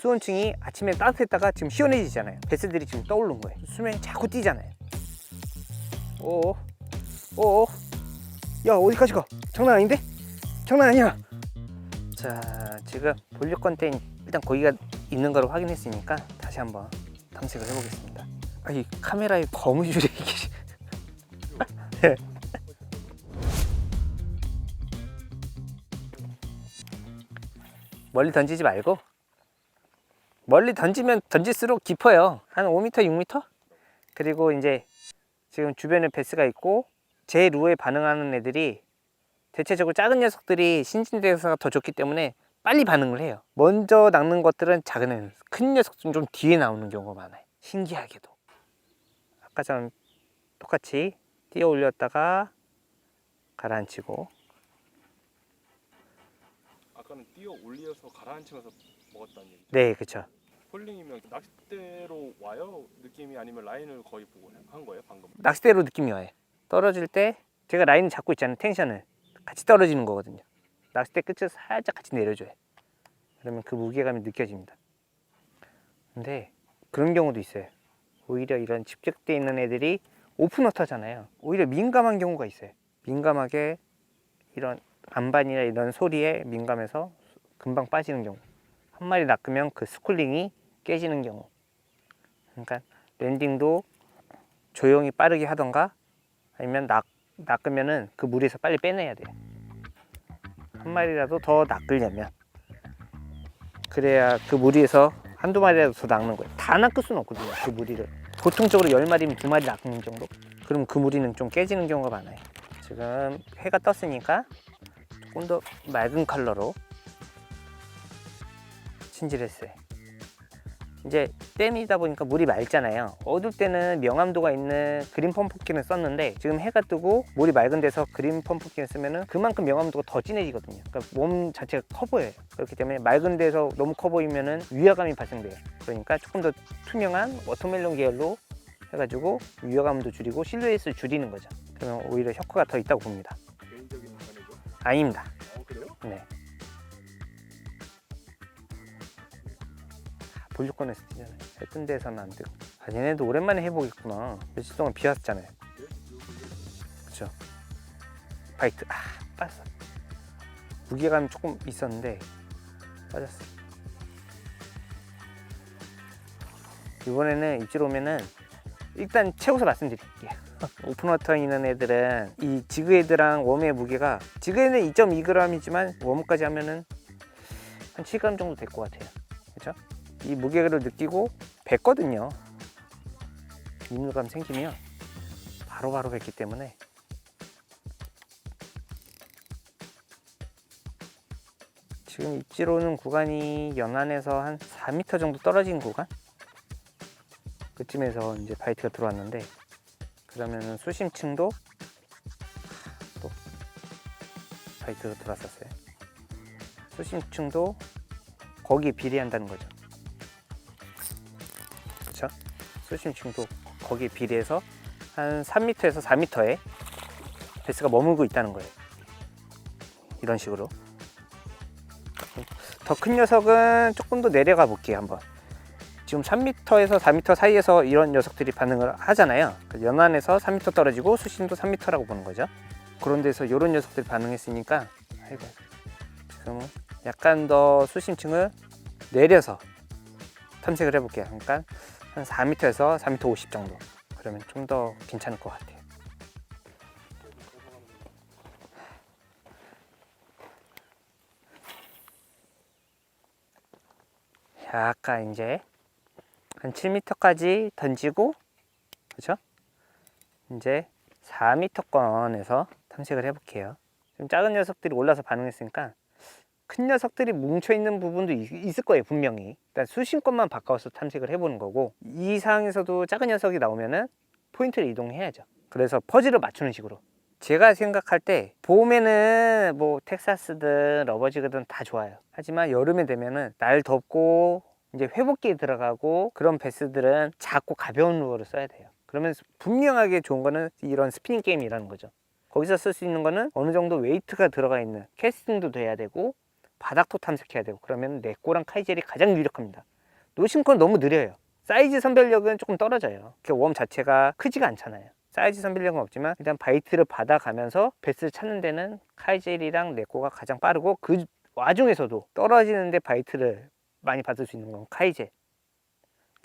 수온층이 아침에 따뜻했다가 지금 시원해지잖아요. 배스들이 지금 떠오른 거예요. 수명이 자꾸 뛰잖아요. 오, 야 어디까지 가? 장난 아닌데? 장난 아니야. 자, 지금 볼륨권 때 일단 거기가 있는 걸 확인했으니까 다시 한번 탐색을 해보겠습니다. 아, 이 카메라에 거미줄이 네. 멀리 던지지 말고, 멀리 던지면 던질수록 깊어요. 한 5m, 6m? 그리고 이제 지금 주변에 베스가 있고 제 루어에 반응하는 애들이 대체적으로 작은 녀석들이 신진대사가 더 좋기 때문에 빨리 반응을 해요. 먼저 낚는 것들은 작은 애, 큰 녀석들은 좀 뒤에 나오는 경우가 많아요. 신기하게도. 아까처럼 똑같이 띄어 올렸다가 가라앉히고. 아까는 띄어 올려서 가라앉히면서 먹었다는 얘기죠? 네, 그쵸. 폴링이면 낚싯대로 와요? 느낌이 아니면 라인을 거의 보고 한 거예요 방금? 낚싯대로 느낌이 와요. 떨어질 때 제가 라인을 잡고 있잖아요. 텐션을 같이 떨어지는 거거든요. 낚싯대 끝을 살짝 같이 내려줘요. 그러면 그 무게감이 느껴집니다. 근데 그런 경우도 있어요. 오히려 이런 집적되어 있는 애들이 오픈워터잖아요. 오히려 민감한 경우가 있어요. 민감하게 이런 안반이나 이런 소리에 민감해서 금방 빠지는 경우. 한 마리 낚으면 그 스쿨링이 깨지는 경우. 그러니까 랜딩도 조용히 빠르게 하던가 아니면 낚으면은 그 물에서 빨리 빼내야 돼요. 한 마리라도 더 낚으려면. 그래야 그 무리에서 한두 마리라도 더 낚는 거예요. 다 낚을 수는 없거든요. 그 무리를. 보통적으로 10마리면 2마리 낚는 정도? 그럼 그 무리는 좀 깨지는 경우가 많아요. 지금 해가 떴으니까 조금 더 맑은 컬러로 친질했어요. 이제 댐이다 보니까 물이 맑잖아요. 어두울 때는 명암도가 있는 그린 펌프킨을 썼는데 지금 해가 뜨고 물이 맑은 데서 그린 펌프킨을 쓰면은 그만큼 명암도가 더 진해지거든요. 그러니까 몸 자체가 커 보여요. 그렇기 때문에 맑은 데서 너무 커 보이면은 위화감이 발생돼요. 그러니까 조금 더 투명한 워터멜론 계열로 해가지고 위화감도 줄이고 실루엣을 줄이는 거죠. 그러면 오히려 효과가 더 있다고 봅니다. 개인적인 의견이죠? 아닙니다. 그래요? 네. 볼륨권에서 뛰잖아요. 뜬 데서는 안 뜨고. 아, 얘네도 오랜만에 해보겠구나. 며칠 동안 비 왔잖아요. 그쵸? 바이트. 빠졌어. 무게감이 조금 있었는데 빠졌어. 이번에는 입질 오면은 일단 채워서 말씀드릴게요. 오픈워터에 있는 애들은 이 지그헤드랑 웜의 무게가, 지그헤드는 2.2g이지만 웜까지 하면은 한 7g 정도 될 것 같아요. 그쵸? 이 무게를 느끼고 뱉거든요. 이물감 생기면 바로바로 뱉기 때문에. 지금 입질 오는 구간이 연안에서 한 4m 정도 떨어진 구간? 그쯤에서 이제 바이트가 들어왔는데, 그러면은 수심층도 또 바이트가 들어왔었어요. 수심층도 거기에 비례한다는 거죠. 그쵸? 수심층도 거기에 비례해서 한 3m에서 4m에 베스가 머물고 있다는 거예요. 이런 식으로. 더 큰 녀석은 조금 더 내려가 볼게요. 한번. 지금 3m에서 4m 사이에서 이런 녀석들이 반응을 하잖아요. 연안에서 3m 떨어지고 수심도 3m라고 보는 거죠. 그런 데서 이런 녀석들이 반응했으니까, 아이고, 지금 약간 더 수심층을 내려서 탐색을 해볼게요. 그러니까 한 4m에서 4m 50 정도. 그러면 좀 더 괜찮을 것 같아요. 약간 이제 한 7m까지 던지고, 그렇죠? 이제 4m권에서 탐색을 해볼게요. 좀 작은 녀석들이 올라서 반응했으니까 큰 녀석들이 뭉쳐있는 부분도 있을 거예요, 분명히. 일단 수심권만 바꿔서 탐색을 해보는 거고, 이 상황에서도 작은 녀석이 나오면은 포인트를 이동해야죠. 그래서 퍼즐을 맞추는 식으로. 제가 생각할 때 봄에는 뭐 텍사스든 러버지거든 다 좋아요. 하지만 여름에 되면은 날 덥고 이제 회복기에 들어가고 그런 베스들은 작고 가벼운 루어를 써야 돼요. 그러면 분명하게 좋은 거는 이런 스피닝 게임이라는 거죠. 거기서 쓸 수 있는 거는 어느 정도 웨이트가 들어가 있는 캐스팅도 돼야 되고 바닥도 탐색해야 되고, 그러면 네꼬랑 카이젤이 가장 유력합니다. 노심코는 너무 느려요. 사이즈 선별력은 조금 떨어져요. 웜 자체가 크지가 않잖아요. 사이즈 선별력은 없지만 일단 바이트를 받아가면서 베스를 찾는 데는 카이젤이랑 네코가 가장 빠르고, 그 와중에서도 떨어지는데 바이트를 많이 받을 수 있는 건 카이젤.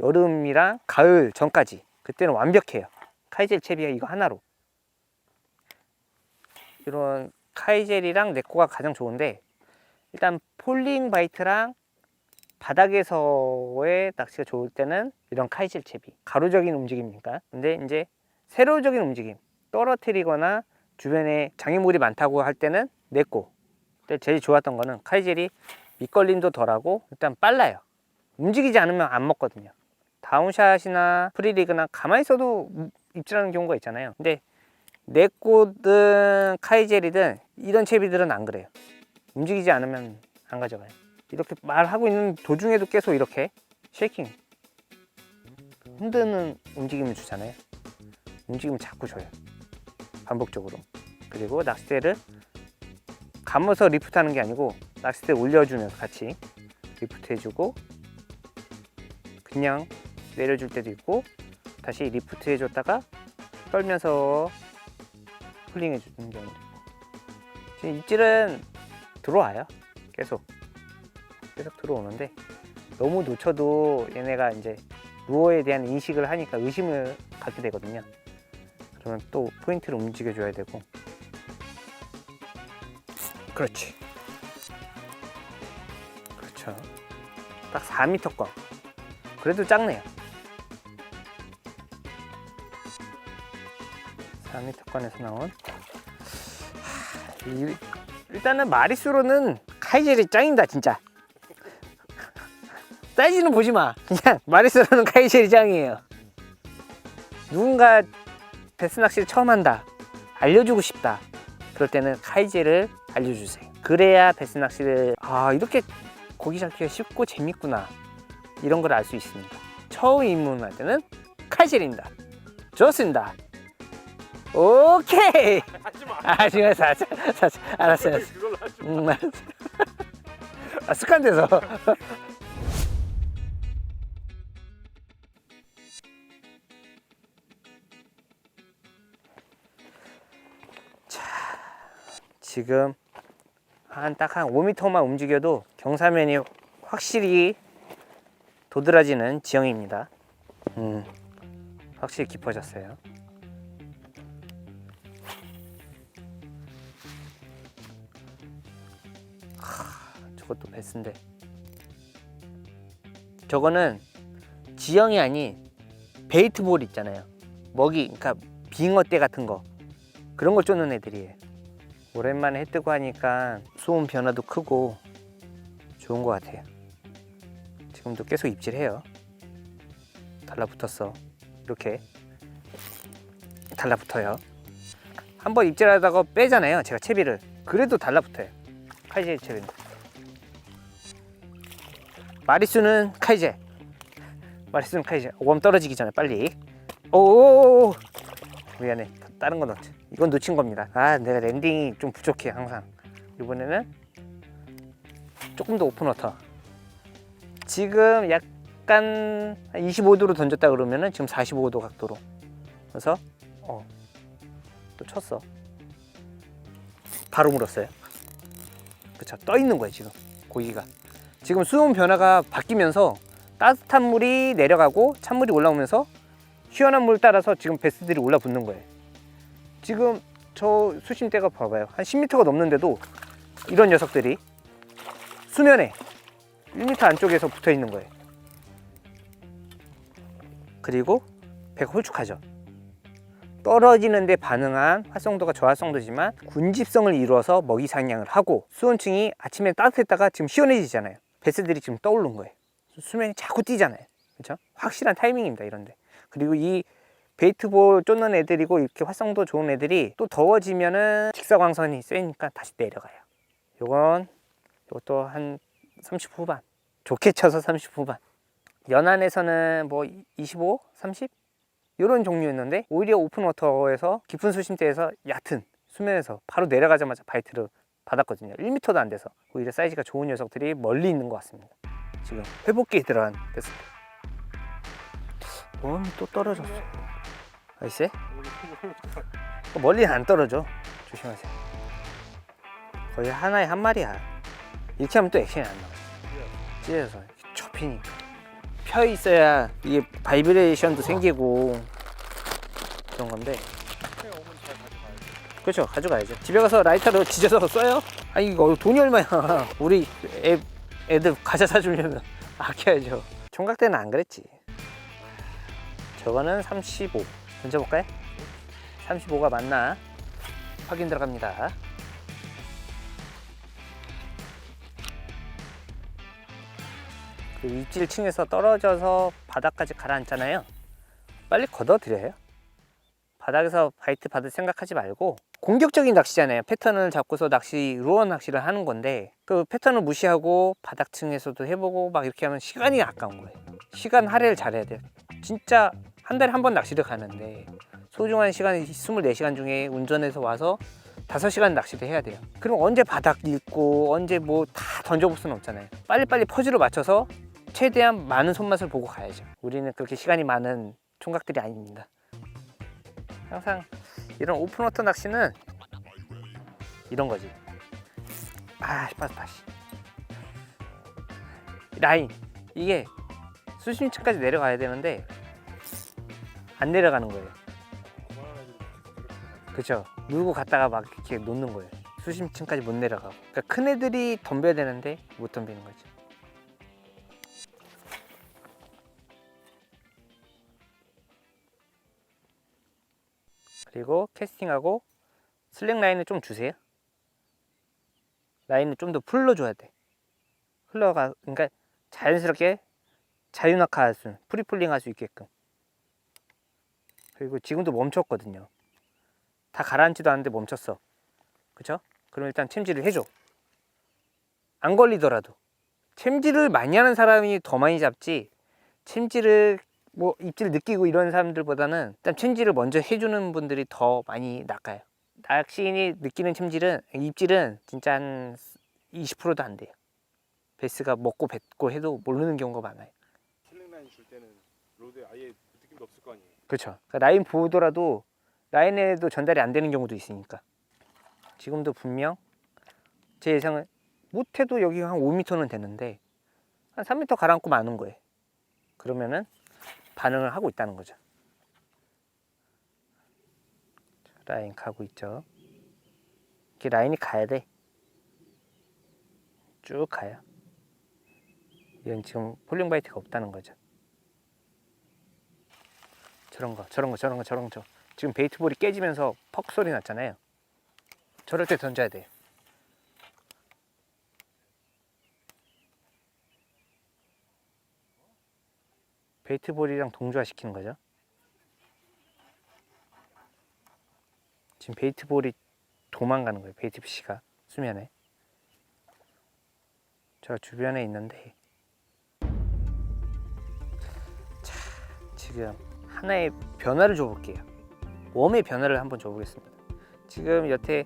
여름이랑 가을 전까지 그때는 완벽해요. 카이젤 채비가 이거 하나로. 이런 카이젤이랑 네코가 가장 좋은데, 일단 폴링 바이트랑 바닥에서의 낚시가 좋을 때는 이런 카이젤 채비. 가로적인 움직임이니까. 근데 이제 세로적인 움직임, 떨어뜨리거나 주변에 장애물이 많다고 할 때는 네코. 근데 제일 좋았던 거는 카이젤이 밑걸림도 덜하고 일단 빨라요. 움직이지 않으면 안 먹거든요. 다운샷이나 프리리그나 가만히 있어도 입질하는 경우가 있잖아요. 근데 네코든 카이젤이든 이런 채비들은 안 그래요. 움직이지 않으면 안 가져가요. 이렇게 말하고 있는 도중에도 계속 이렇게 쉐이킹, 흔드는 움직임을 주잖아요. 움직임을 자꾸 줘요, 반복적으로. 그리고 낚싯대를 감아서 리프트 하는 게 아니고 낚싯대 올려주면서 같이 리프트 해주고, 그냥 내려줄 때도 있고, 다시 리프트 해줬다가 떨면서 폴링 해주는 경우도 있고. 지금 입질은 들어와요. 계속 들어오는데, 너무 놓쳐도 얘네가 이제 루어에 대한 인식을 하니까 의심을 갖게 되거든요. 그러면 또 포인트를 움직여줘야 되고. 그렇지. 그렇죠. 딱 4m권. 그래도 작네요. 4m권에서 나온. 일단은 마리수로는 카이젤이 짱이다 진짜. 사이즈는 보지마. 그냥 마리수로는 카이젤이 짱이에요. 누군가 베스 낚시를 처음 한다, 알려주고 싶다, 그럴 때는 카이젤을 알려주세요. 그래야 베스 낚시를 이렇게 고기 잡기가 쉽고 재밌구나, 이런 걸 알 수 있습니다. 처음 입문할 때는 카이젤입니다. 좋습니다. 오케이. 하지마. 알았어요. 그걸로 하지마. 습관돼서. 자, 지금 딱 한 5m만 움직여도 경사면이 확실히 도드라지는 지형입니다. 확실히 깊어졌어요. 저것도 베스인데, 저거는 지형이 아닌 베이트볼 있잖아요. 먹이, 그러니까 빙어떼 같은 거, 그런 걸 쫓는 애들이에요. 오랜만에 해 뜨고 하니까 수온 변화도 크고 좋은 것 같아요. 지금도 계속 입질해요. 달라붙었어. 이렇게 달라붙어요. 한번 입질하다가 빼잖아요, 제가 채비를. 그래도 달라붙어요. 카이젤 채비는. 마리수는 카이젤. 웜 떨어지기 전에 빨리. 오, 미안해. 다른 거 넣었지. 이건 놓친 겁니다. 내가 랜딩이 좀 부족해 항상. 이번에는 조금 더 오픈 워터. 지금 약간 25도로 던졌다 그러면은 지금 45도 각도로. 그래서 또 쳤어. 바로 물었어요. 그쵸, 떠 있는 거예요 지금 고기가. 지금 수온 변화가 바뀌면서 따뜻한 물이 내려가고 찬물이 올라오면서 시원한 물 따라서 지금 베스들이 올라붙는 거예요. 지금 저 수심대가 봐봐요. 한 10m가 넘는데도 이런 녀석들이 수면에 1m 안쪽에서 붙어 있는 거예요. 그리고 배가 홀쭉하죠. 떨어지는데 반응한 활성도가 저활성도지만 군집성을 이루어서 먹이 상향을 하고, 수온층이 아침에 따뜻했다가 지금 시원해지잖아요. 베스들이 지금 떠오른 거예요. 수면이 자꾸 뛰잖아요. 그렇죠? 확실한 타이밍입니다, 이런데. 그리고 이 베이트볼 쫓는 애들이고 이렇게 활성도 좋은 애들이 또 더워지면은 직사광선이 세니까 다시 내려가요. 요것도 한 30 후반. 좋게 쳐서 30 후반. 연안에서는 뭐 25, 30? 이런 종류였는데, 오히려 오픈워터에서 깊은 수심대에서 얕은 수면에서 바로 내려가자마자 바이트를 받았거든요. 1m도 안 돼서. 오히려 사이즈가 좋은 녀석들이 멀리 있는 것 같습니다. 지금 회복기에 들어간 패스. 웜이 또 떨어졌어. 나이스. 멀리는 안 떨어져. 조심하세요. 거의 하나에 한 마리야. 이렇게 하면 또 액션이 안 나와. 찢어서 접히니까. 펴 있어야 이게 바이브레이션도 생기고 그런 건데. 그렇죠, 가져가야죠. 집에 가서 라이터로 지져서 써요? 아니 이거 돈이 얼마야. 우리 애들 과자 사주려면 아껴야죠. 총각 때는 안 그랬지. 저거는 35 던져볼까요? 35가 맞나? 확인 들어갑니다. 그 입질층에서 떨어져서 바닥까지 가라앉잖아요. 빨리 걷어들여요. 바닥에서 바이트 받을 생각하지 말고 공격적인 낚시잖아요. 패턴을 잡고서 루어 낚시를 하는 건데 그 패턴을 무시하고 바닥층에서도 해보고 막 이렇게 하면 시간이 아까운 거예요. 시간 할애를 잘해야 돼요. 진짜 한 달에 한 번 낚시를 가는데 소중한 시간이 24시간 중에 운전해서 와서 5시간 낚시를 해야 돼요. 그럼 언제 바닥 읽고 언제 뭐 다 던져볼 수는 없잖아요. 빨리빨리 퍼즐을 맞춰서 최대한 많은 손맛을 보고 가야죠. 우리는 그렇게 시간이 많은 총각들이 아닙니다. 항상 이런 오픈워터 낚시는 이런 거지. 빠졌다. 라인 이게 수심층까지 내려가야 되는데 안 내려가는 거예요. 그렇죠. 물고 갔다가 막 이렇게 놓는 거예요. 수심층까지 못 내려가고. 그러니까 큰 애들이 덤벼야 되는데 못 덤비는 거죠. 그리고 캐스팅하고 슬랙 라인을 좀 주세요. 라인을 좀 더 풀러줘야 돼. 그러니까 자연스럽게 자유낙하할 수, 프리폴링 할 수 있게끔. 그리고 지금도 멈췄거든요. 다 가라앉지도 않는데 멈췄어. 그쵸? 그럼 일단 챔질을 해줘. 안 걸리더라도. 챔질을 많이 하는 사람이 더 많이 잡지, 챔질을 뭐 입질 느끼고 이런 사람들보다는 일단 챔질을 먼저 해주는 분들이 더 많이 낚아요. 낚시인이 느끼는 입질은 진짜 한 20%도 안 돼요. 베스가 먹고 뱉고 해도 모르는 경우가 많아요. 슬랙 라인 줄 때는 로드에 아예 느낌도 없을 거 아니에요. 그렇죠. 그러니까 라인 보더라도 라인에도 전달이 안 되는 경우도 있으니까. 지금도 분명 제 예상은 못해도 여기 한 5m는 되는데 한 3m 가라앉고 마는 거예요. 그러면은 반응을 하고 있다는 거죠. 라인 가고 있죠. 이렇게 라인이 가야 돼. 쭉 가요. 이건 지금 폴링 바이트가 없다는 거죠. 저런 거. 지금 베이트볼이 깨지면서 퍽 소리 났잖아요. 저럴 때 던져야 돼요. 베이트볼이랑 동조화시키는 거죠. 지금 베이트볼이 도망가는 거예요. 베이트피시가 수면에. 저 주변에 있는데 자, 지금 하나의 변화를 줘볼게요. 웜의 변화를 한번 줘보겠습니다. 지금 여태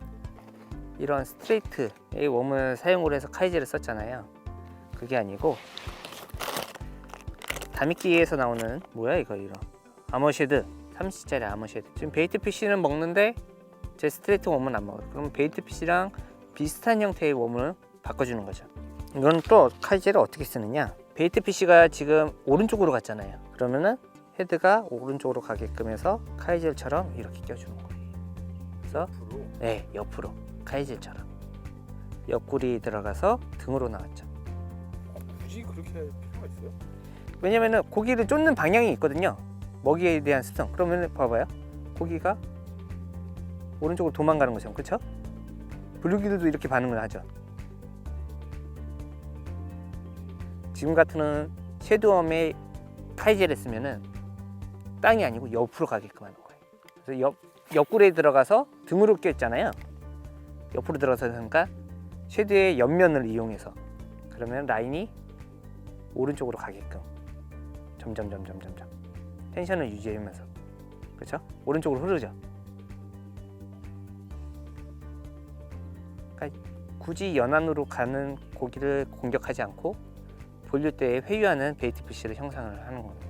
이런 스트레이트의 웜을 사용을 해서 카이제를 썼잖아요. 그게 아니고 다미끼에서 나오는 뭐야 이거 이런 아머쉐드 30짜리 아머쉐드. 지금 베이트피시는 먹는데 제 스트레이트 웜은 안 먹어요. 그럼 베이트피시랑 비슷한 형태의 웜을 바꿔주는 거죠. 이건 또 카이제를 어떻게 쓰느냐, 베이트피시가 지금 오른쪽으로 갔잖아요. 그러면은 헤드가 오른쪽으로 가게끔 해서 카이젤처럼 이렇게 껴주는 거예요. 그래서 네, 옆으로 카이젤처럼 옆구리 들어가서 등으로 나왔죠. 굳이 그렇게 할 필요가 있어요? 왜냐면은 고기를 쫓는 방향이 있거든요. 먹이에 대한 습성. 그러면 봐봐요. 고기가 오른쪽으로 도망가는 거죠. 그렇죠? 블루기들도 이렇게 반응을 하죠. 지금 같은 섀도우엄에 카이젤을 쓰면은 땅이 아니고 옆으로 가게끔 하는 거예요. 그래서 옆구리에 들어가서 등으로 껴있잖아요. 옆으로 들어가서 하니까 섀도우의 옆면을 이용해서 그러면 라인이 오른쪽으로 가게끔 점점 텐션을 유지하면서, 그렇죠? 오른쪽으로 흐르죠. 그러니까 굳이 연안으로 가는 고기를 공격하지 않고 돌릴 때 회유하는 베이트 피쉬를 형상을 하는 겁니다.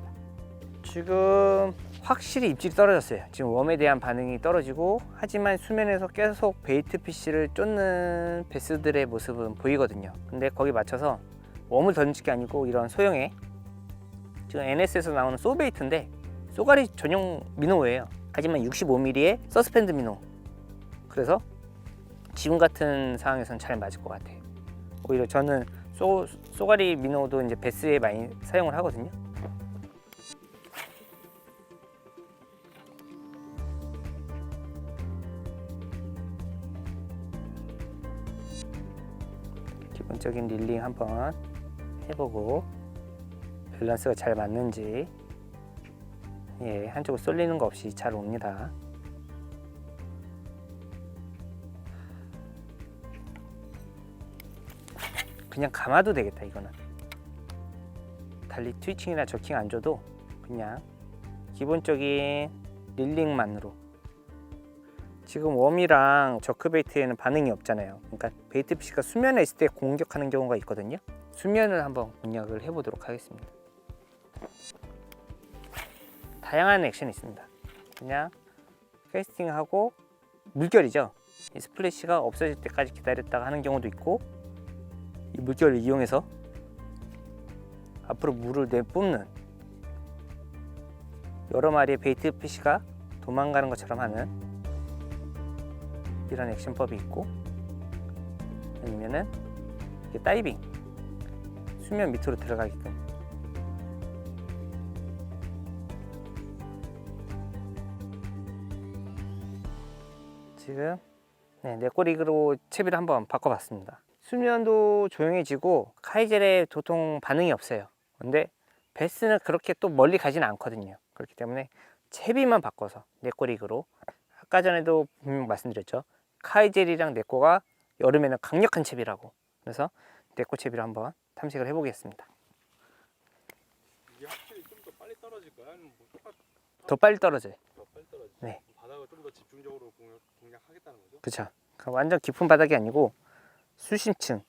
지금 확실히 입질이 떨어졌어요. 지금 웜에 대한 반응이 떨어지고, 하지만 수면에서 계속 베이트 피쉬를 쫓는 베스들의 모습은 보이거든요. 근데 거기 맞춰서 웜을 던질 게 아니고 이런 소형의, 지금 NS에서 나오는 소베이트인데 쏘가리 전용 미노예요. 하지만 65mm의 서스펜드 미노. 그래서 지금 같은 상황에서는 잘 맞을 것 같아요. 오히려 저는 쏘가리 미노도 이제 베스에 많이 사용을 하거든요. 기본적인 릴링 한번 해보고 밸런스가 잘 맞는지, 예, 한쪽으로 쏠리는 거 없이 잘 옵니다. 그냥 감아도 되겠다. 이거는 달리 트위칭이나 저킹 안 줘도 그냥 기본적인 릴링만으로. 지금 웜이랑 저크베이트에는 반응이 없잖아요. 그러니까 베이트 피쉬가 수면에 있을 때 공격하는 경우가 있거든요. 수면을 한번 공략을 해보도록 하겠습니다. 다양한 액션이 있습니다. 그냥 캐스팅하고 물결이죠. 이 스플래시가 없어질 때까지 기다렸다가 하는 경우도 있고, 이 물결을 이용해서 앞으로 물을 내뿜는, 여러 마리의 베이트 피쉬가 도망가는 것처럼 하는 이런 액션법이 있고, 아니면은 이게 다이빙, 수면 밑으로 들어가게끔. 지금 내 꼬리그로 채비를 한번 바꿔봤습니다. 수면도 조용해지고 카이젤에 도통 반응이 없어요. 근데 베스는 그렇게 또 멀리 가진 않거든요. 그렇기 때문에 채비만 바꿔서 네꼬리그로, 아까 전에도 분명 말씀드렸죠. 카이젤이랑 네꼬가 여름에는 강력한 채비라고. 그래서 네꼬 채비를 한번 탐색을 해보겠습니다. 이게 확실히 좀 더 빨리 떨어질까요? 아니면 뭐 더 빨리 떨어져요. 더 빨리 떨어지? 네. 바닥을 좀 더 집중적으로 공략하겠다는 거죠? 그쵸. 완전 깊은 바닥이 아니고 수심층,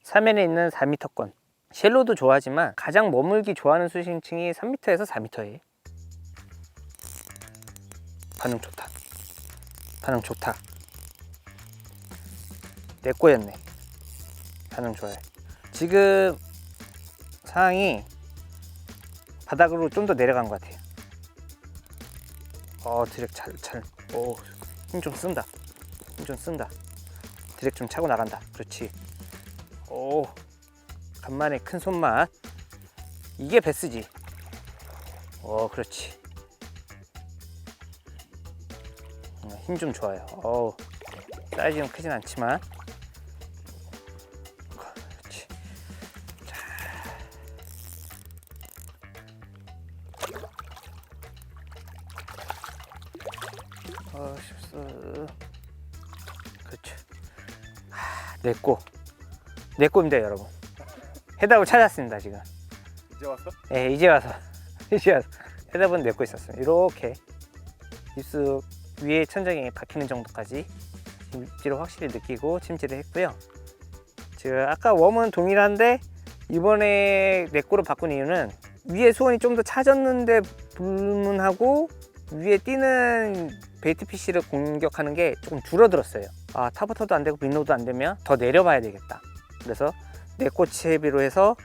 사면에 있는 4m권. 쉘로도 좋아하지만 가장 머물기 좋아하는 수심층이 3m에서 4m예요. 반응 좋다. 반응 좋다. 내 꼬였네. 반응 좋아요. 지금 상황이 바닥으로 좀 더 내려간 것 같아요. 드랙 힘 좀 쓴다. 힘 좀 쓴다. 드랙 좀 차고 나간다. 그렇지. 간만에 큰 손맛. 이게 베스지. 그렇지. 힘 좀 좋아요. 사이즈는 크진 않지만. 그렇지. 쉽스. 그렇죠. 내 꼬입니다, 여러분. 해답을 찾았습니다, 지금. 이제 왔어? 네, 이제 와서 해답은 내 꼬 있었어요. 이렇게 입술 위에 천장에 박히는 정도까지 입질을 확실히 느끼고 침질을 했고요. 지금 아까 웜은 동일한데 이번에 내 꼬로 바꾼 이유는 위에 수온이 좀 더 차졌는데 불문하고 위에 뛰는 베이트 피쉬를 공격하는 게 조금 줄어들었어요. 타버터도 안 되고 빈로도 안 되면 더 내려봐야 되겠다. 그래서 네꼬 채비로 해서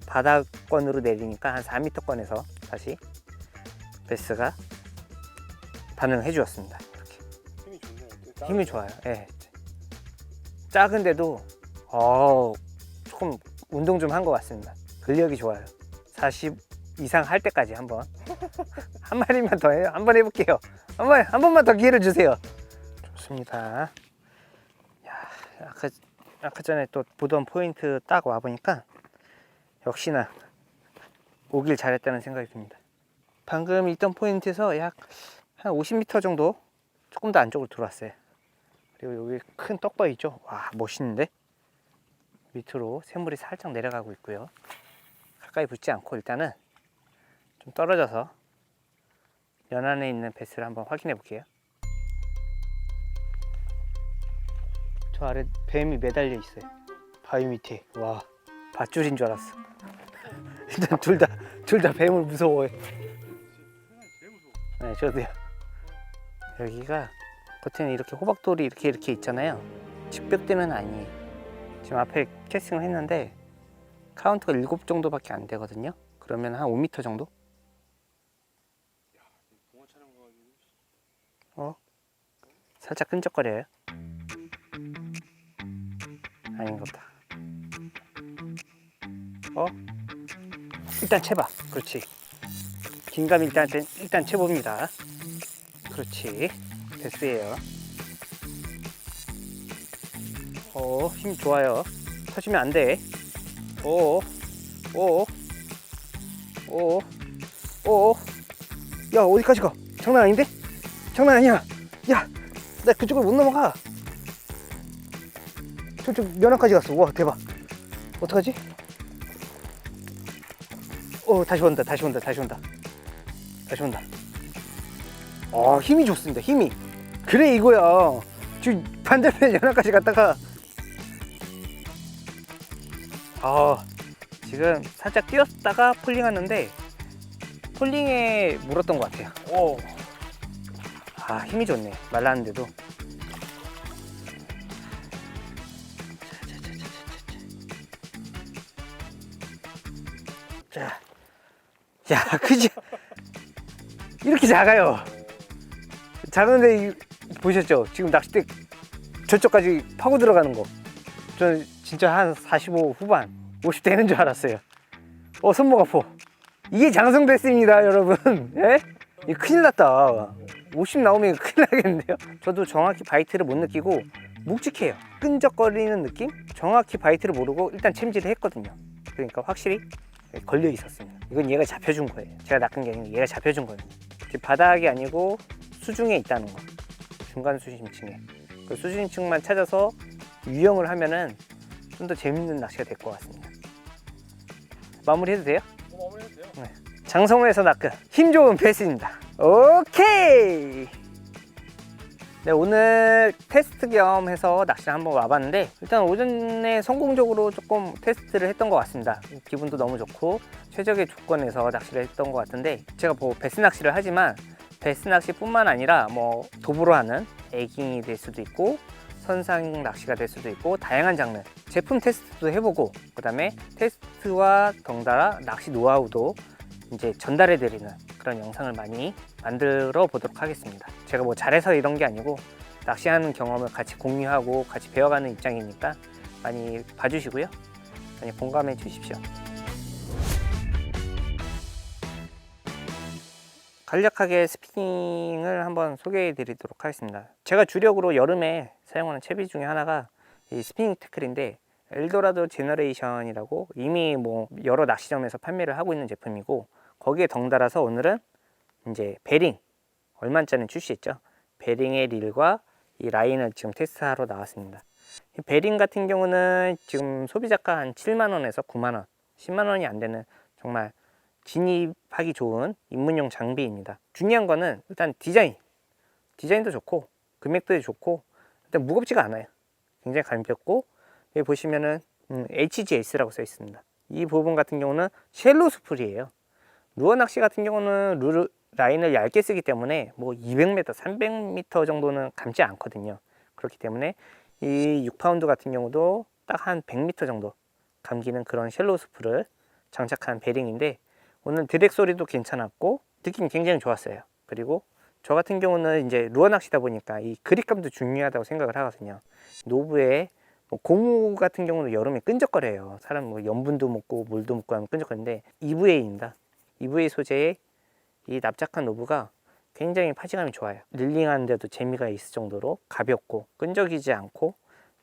바닥권으로 내리니까 한 4m권에서 다시 베스가 반응을 해주었습니다. 이렇게. 힘이 좋네요. 힘이 좋아요. 예. 작은데도 조금 운동 좀 한 것 같습니다. 근력이 좋아요. 40 이상 할 때까지 한번 한 마리만 더 해요. 한번 해볼게요. 한 번만 더 기회를 주세요. 좋습니다. 아까 전에 또 보던 포인트 딱 와보니까 역시나 오길 잘했다는 생각이 듭니다. 방금 있던 포인트에서 약 한 50m 정도 조금 더 안쪽으로 들어왔어요. 그리고 여기 큰 떡바 있죠? 와, 멋있는데? 밑으로 샘물이 살짝 내려가고 있고요. 가까이 붙지 않고 일단은 좀 떨어져서 연안에 있는 베스를 한번 확인해 볼게요. 저 아래 뱀이 매달려 있어요. 바위 밑에. 와, 밧줄인 줄 알았어. 일단 둘 다 뱀을 무서워해. 세상에 제일 무서워. 네, 저도요. 여기가 겉에는 이렇게 호박돌이 이렇게 있잖아요. 집벽대는 아니에요. 지금 앞에 캐스팅을 했는데 카운트가 7 정도밖에 안 되거든요. 그러면 한 5m 정도? 동화 촬영 가가지고. 살짝 끈적거려요. 아닌 것다. 일단 채봐. 그렇지. 긴감 일단 채봅니다. 그렇지. 됐어요. 힘 좋아요. 터지면 안 돼. 야, 어디까지 가? 장난 아닌데? 장난 아니야. 야, 나 그쪽을 못 넘어가. 저쪽 면허까지 갔어. 와, 대박. 어떡하지? 다시 온다. 힘이 좋습니다. 힘이. 그래, 이거야. 지금 반대편 연안까지 갔다가 지금 살짝 뛰었다가 폴링하는데 폴링에 물었던 것 같아요. 힘이 좋네. 말랐는데도. 자, 야, 그지? 이렇게 작아요. 작은데 보셨죠? 지금 낚싯대 저쪽까지 파고 들어가는 거. 저는 진짜 한 45 후반, 50 되는 줄 알았어요. 손목 아파. 이게 장성됐습니다, 여러분. 예? 이거 큰일 났다. 50 나오면 큰일 나겠는데요? 저도 정확히 바이트를 못 느끼고 묵직해요. 끈적거리는 느낌? 정확히 바이트를 모르고 일단 챔질을 했거든요. 그러니까 확실히 걸려 있었습니다. 이건 얘가 잡혀준 거예요. 제가 낚은 게 아니고 얘가 잡혀준 거예요. 지금 바닥이 아니고 수중에 있다는 거. 중간 수심층에. 그 수심층만 찾아서 유형을 하면은 좀 더 재밌는 낚시가 될 것 같습니다. 마무리해도 돼요? 마무리해도 돼요. 네. 장성호에서 낚은 힘 좋은 베스입니다. 오케이! 네, 오늘 테스트 겸 해서 낚시를 한번 와봤는데 일단 오전에 성공적으로 조금 테스트를 했던 것 같습니다. 기분도 너무 좋고 최적의 조건에서 낚시를 했던 것 같은데 제가 베스 낚시를 하지만 베스 낚시뿐만 아니라 도브로 하는 에깅이 될 수도 있고 선상 낚시가 될 수도 있고 다양한 장르 제품 테스트도 해보고 그 다음에 테스트와 덩달아 낚시 노하우도 이제 전달해 드리는 그런 영상을 많이 만들어 보도록 하겠습니다. 제가 잘해서 이런 게 아니고 낚시하는 경험을 같이 공유하고 같이 배워가는 입장이니까 많이 봐주시고요. 많이 공감해 주십시오. 간략하게 스피닝을 한번 소개해 드리도록 하겠습니다. 제가 주력으로 여름에 사용하는 채비 중에 하나가 이 스피닝 태클인데 엘도라도 제너레이션이라고 이미 여러 낚시점에서 판매를 하고 있는 제품이고 거기에 덩달아서 오늘은 이제 베링 얼마짜리 출시했죠. 베링의 릴과 이 라인을 지금 테스트하러 나왔습니다. 이 베링 같은 경우는 지금 소비자가 한 7만원에서 9만원 10만원이 안 되는 정말 진입하기 좋은 입문용 장비입니다. 중요한 거는 일단 디자인도 좋고 금액도 좋고 일단 무겁지가 않아요. 굉장히 가볍고 여기 보시면은 HGS라고 써 있습니다. 이 부분 같은 경우는 쉘로 스풀이에요. 루어 낚시 같은 경우는 라인을 얇게 쓰기 때문에 200m, 300m 정도는 감지 않거든요. 그렇기 때문에 이 6파운드 같은 경우도 딱 한 100m 정도 감기는 그런 쉘로 스풀을 장착한 베링인데 오늘 드랙 소리도 괜찮았고 느낌이 굉장히 좋았어요. 그리고 저 같은 경우는 이제 루어 낚시다 보니까 이 그립감도 중요하다고 생각을 하거든요. 노브에 고무 같은 경우는 여름에 끈적거려요. 사람 염분도 묻고 물도 묻고 하면 끈적거리는데 EVA입니다. EVA 소재의 이 납작한 노브가 굉장히 파지감이 좋아요. 릴링하는데도 재미가 있을 정도로 가볍고 끈적이지 않고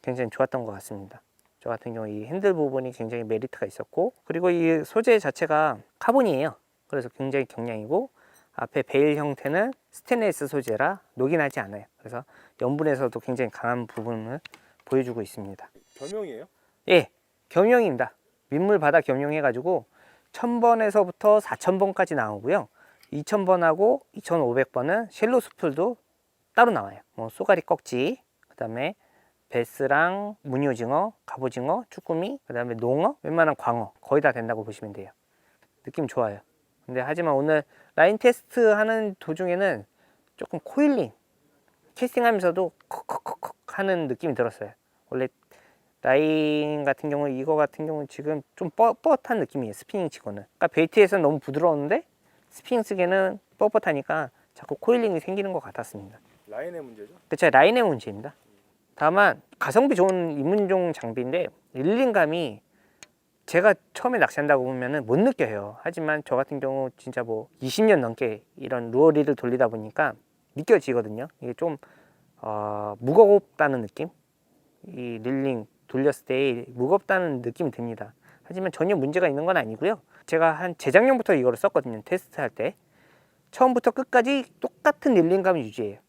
굉장히 좋았던 것 같습니다. 저 같은 경우 이 핸들 부분이 굉장히 메리트가 있었고 그리고 이 소재 자체가 카본이에요. 그래서 굉장히 경량이고 앞에 베일 형태는 스테인리스 소재라 녹이 나지 않아요. 그래서 염분에서도 굉장히 강한 부분을 보여주고 있습니다. 겸용이에요? 예, 겸용입니다. 민물 바다 겸용해가지고 1000번에서부터 4000번까지 나오고요. 2000번하고 2500번은 쉘로 스풀도 따로 나와요. 쏘가리 꺽지, 그 다음에 베스랑 무늬오징어, 갑오징어, 쭈꾸미, 그 다음에 농어, 웬만한 광어 거의 다 된다고 보시면 돼요. 느낌 좋아요. 근데 하지만 오늘 라인 테스트 하는 도중에는 조금 코일링 캐스팅하면서도 컥컥컥컥 하는 느낌이 들었어요. 원래 라인 같은 경우, 이거 같은 경우는 지금 좀 뻣뻣한 느낌이에요. 스피닝 치고는. 그러니까 베이트에서는 너무 부드러웠는데 스피닝 쓰기에는 뻣뻣하니까 자꾸 코일링이 생기는 것 같았습니다. 라인의 문제죠? 그쵸, 라인의 문제입니다. 다만 가성비 좋은 입문용 장비인데 릴링감이 제가 처음에 낚시한다고 보면은 못 느껴요. 하지만 저 같은 경우 진짜 뭐 20년 넘게 이런 루어리를 돌리다 보니까 느껴지거든요. 이게 좀 무겁다는 느낌? 이 릴링 돌렸을 때 무겁다는 느낌이 듭니다. 하지만 전혀 문제가 있는 건 아니고요. 제가 한 재작년부터 이거를 썼거든요. 테스트할 때. 처음부터 끝까지 똑같은 릴링감을 유지해요.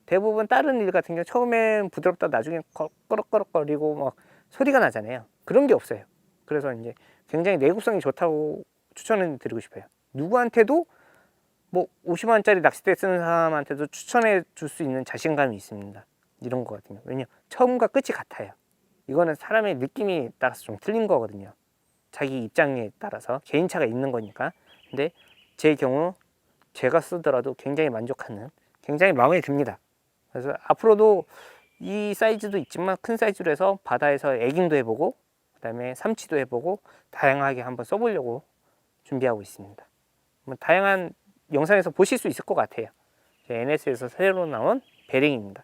대부분 다른 릴 같은 경우 처음엔 부드럽다 나중에 꺼럭꺼럭거리고 막 소리가 나잖아요. 그런 게 없어요. 그래서 이제 굉장히 내구성이 좋다고 추천을 드리고 싶어요. 누구한테도 뭐 50만 원짜리 낚싯대 쓰는 사람한테도 추천해 줄 수 있는 자신감이 있습니다. 이런 거 같은 경우. 왜냐 처음과 끝이 같아요. 이거는 사람의 느낌에 따라서 좀 틀린 거거든요. 자기 입장에 따라서 개인차가 있는 거니까. 근데 제 경우 제가 쓰더라도 굉장히 만족하는, 굉장히 마음에 듭니다. 그래서 앞으로도 이 사이즈도 있지만 큰 사이즈로 해서 바다에서 애깅도 해보고 그다음에 삼치도 해보고 다양하게 한번 써보려고 준비하고 있습니다. 뭐 다양한 영상에서 보실 수 있을 것 같아요. NS에서 새로 나온 베링입니다.